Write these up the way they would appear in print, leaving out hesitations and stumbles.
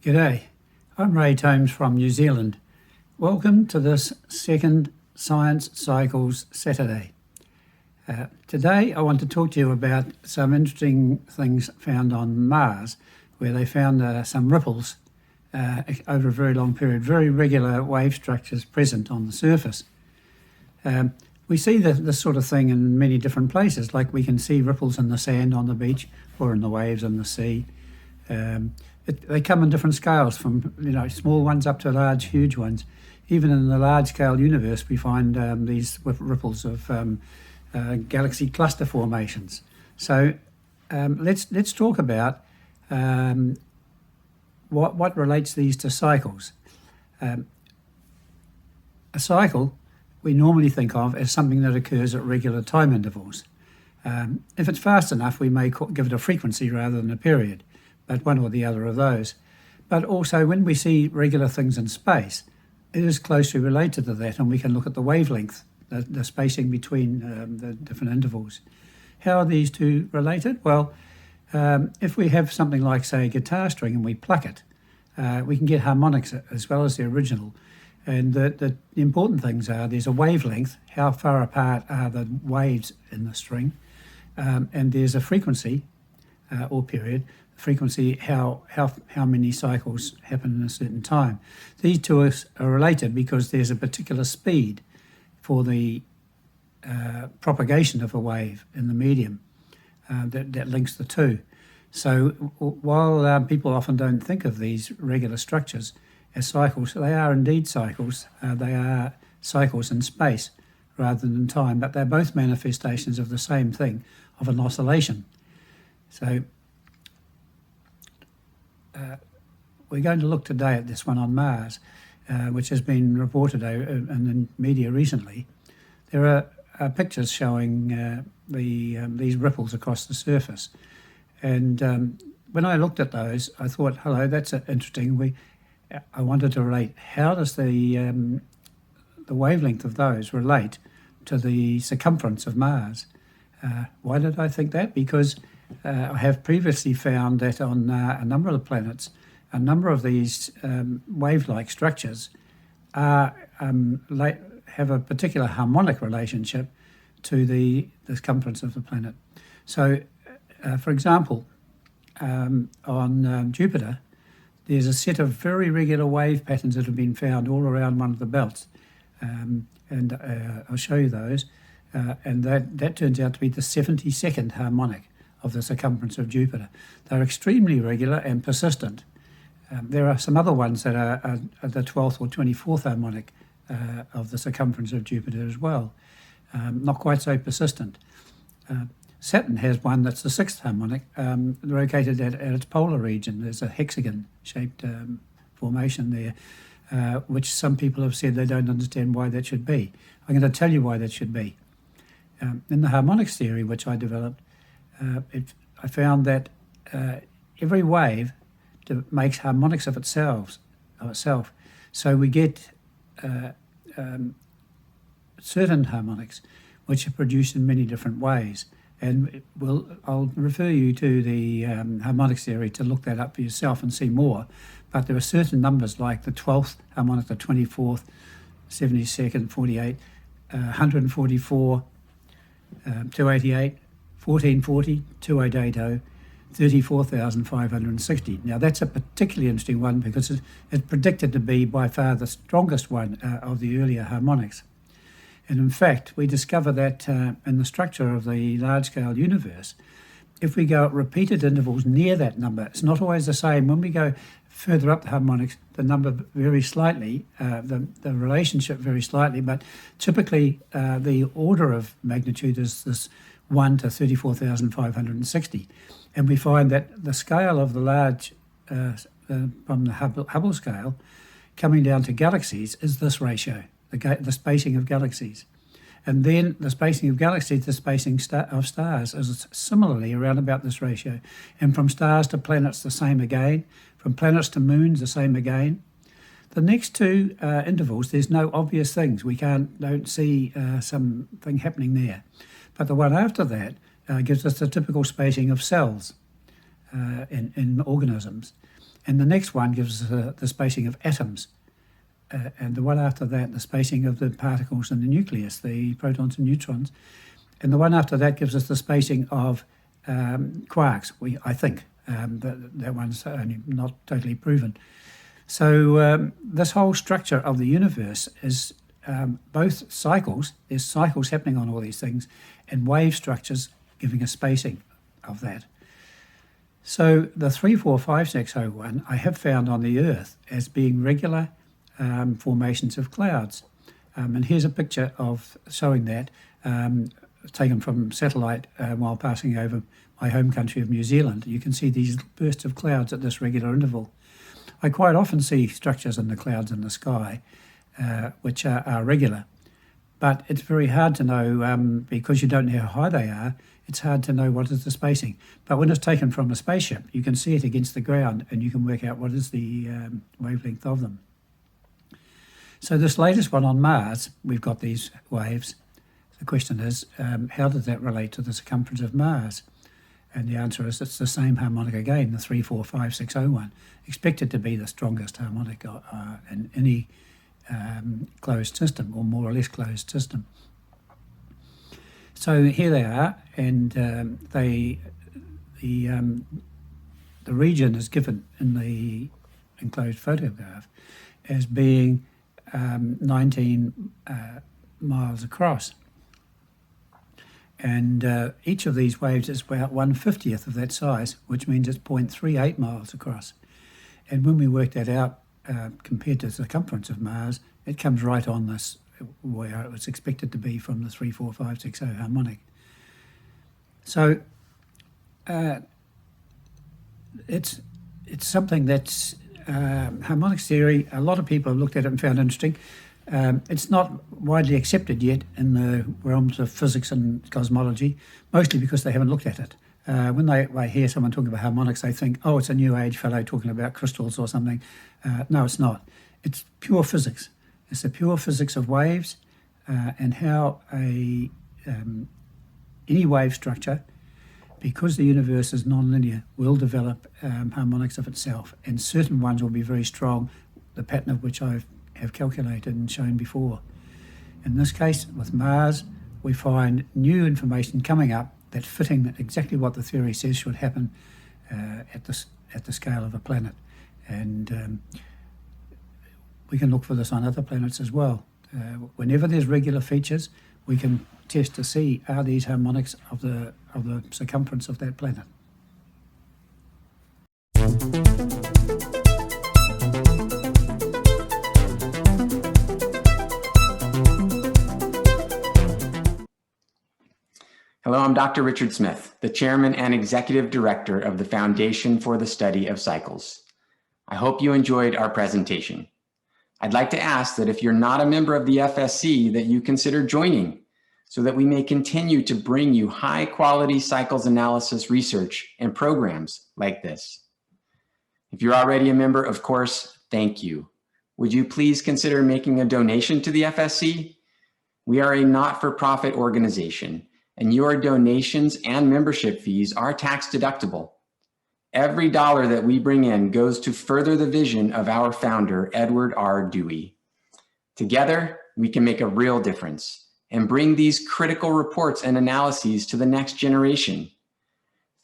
G'day, I'm Ray Tomes from New Zealand. Welcome to this second Science Cycles Saturday. Today I want to talk to you about some interesting things found on Mars, where they found some ripples over a very long period, very regular wave structures present on the surface. We see this sort of thing in many different places, like we can see ripples in the sand on the beach or in the waves in the sea. They come in different scales, from small ones up to large, huge ones. Even in the large-scale universe, we find these ripples of galaxy cluster formations. So let's talk about what relates these to cycles. A cycle we normally think of as something that occurs at regular time intervals. If it's fast enough, we may give it a frequency rather than a period, but one or the other of those. But also, when we see regular things in space, it is closely related to that, and we can look at the wavelength, the spacing between the different intervals. How are these two related? Well, if we have something like, say, a guitar string and we pluck it, we can get harmonics as well as the original. And the important things are there's a wavelength, how far apart are the waves in the string, and there's a frequency or period. Frequency, how many cycles happen in a certain time. These two are related because there's a particular speed for the propagation of a wave in the medium that links the two. So while people often don't think of these regular structures as cycles, they are indeed cycles. They are cycles in space rather than in time, but they're both manifestations of the same thing, of an oscillation. So we're going to look today at this one on Mars, which has been reported in the media recently. There are pictures showing these ripples across the surface. And when I looked at those, I thought, hello, that's interesting. I wanted to relate, how does the wavelength of those relate to the circumference of Mars? Why did I think that? Because I have previously found that on a number of the planets, a number of these wave-like structures have a particular harmonic relationship to the circumference of the planet. So, for example, on Jupiter, there's a set of very regular wave patterns that have been found all around one of the belts. And I'll show you those. And that turns out to be the 72nd harmonic of the circumference of Jupiter. They're extremely regular and persistent. There are some other ones that are the 12th or 24th harmonic of the circumference of Jupiter as well. Not quite so persistent. Saturn has one that's the 6th harmonic, located at its polar region. There's a hexagon-shaped formation there, which some people have said they don't understand why that should be. I'm going to tell you why that should be. In the Harmonics Theory, which I developed, I found that every wave makes harmonics of itself. So we get certain harmonics which are produced in many different ways. And I'll refer you to the Harmonics Theory to look that up for yourself and see more. But there are certain numbers like the 12th harmonic, the 24th, 72nd, 48, 144, 288, 1440, 2880, 34,560. Now that's a particularly interesting one because it's predicted to be by far the strongest one of the earlier harmonics. And in fact, we discover that in the structure of the large-scale universe, if we go at repeated intervals near that number, it's not always the same. When we go further up the harmonics, the number varies slightly, the relationship varies slightly, but typically the order of magnitude is this 1 to 34,560. And we find that the scale of the large, from the Hubble scale, coming down to galaxies is this ratio, the spacing of galaxies. And then the spacing of galaxies, the spacing of stars is similarly around about this ratio. And from stars to planets, the same again. From planets to moons, the same again. The next two intervals, there's no obvious things. We don't see something happening there. But the one after that gives us the typical spacing of cells in organisms. And the next one gives us the spacing of atoms. And the one after that, the spacing of the particles in the nucleus, the protons and neutrons. And the one after that gives us the spacing of quarks, I think. That one's only not totally proven. So this whole structure of the universe is both cycles. There's cycles happening on all these things, and wave structures giving a spacing of that. So the 345601 I have found on the Earth as being regular formations of clouds. And here's a picture of showing that, taken from satellite while passing over my home country of New Zealand. You can see these bursts of clouds at this regular interval. I quite often see structures in the clouds in the sky which are regular, but it's very hard to know because you don't know how high they are. It's hard to know what is the spacing. But when it's taken from a spaceship, you can see it against the ground and you can work out what is the wavelength of them. So this latest one on Mars, we've got these waves. The question is, how does that relate to the circumference of Mars? And the answer is it's the same harmonic again, the 345601, expected to be the strongest harmonic in any closed system, or more or less closed system. So here they are, and the region is given in the enclosed photograph as being 19 miles across. And each of these waves is about 1/50th of that size, which means it's 0.38 miles across. And when we work that out compared to the circumference of Mars, it comes right on this where it was expected to be from the 34560 harmonic. So it's something that's harmonics theory. A lot of people have looked at it and found it interesting. It's not widely accepted yet in the realms of physics and cosmology, mostly because they haven't looked at it. When they hear someone talking about harmonics, they think, oh, it's a new age fellow talking about crystals or something. No, it's not. It's pure physics. It's the pure physics of waves and how any wave structure, because the universe is nonlinear, will develop harmonics of itself, and certain ones will be very strong, the pattern of which I have calculated and shown before. In this case, with Mars, we find new information coming up that's fitting exactly what the theory says should happen at the scale of a planet. And we can look for this on other planets as well. Whenever there's regular features, we can test to see are these harmonics of the circumference of that planet. Hello, I'm Dr. Richard Smith, the Chairman and Executive Director of the Foundation for the Study of Cycles. I hope you enjoyed our presentation. I'd like to ask that if you're not a member of the FSC, that you consider joining so that we may continue to bring you high quality cycles analysis research and programs like this. If you're already a member, of course, thank you. Would you please consider making a donation to the FSC? We are a not-for-profit organization, and your donations and membership fees are tax deductible. Every dollar that we bring in goes to further the vision of our founder, Edward R. Dewey. Together, we can make a real difference and bring these critical reports and analyses to the next generation.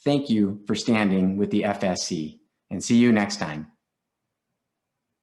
Thank you for standing with the FSC, and see you next time.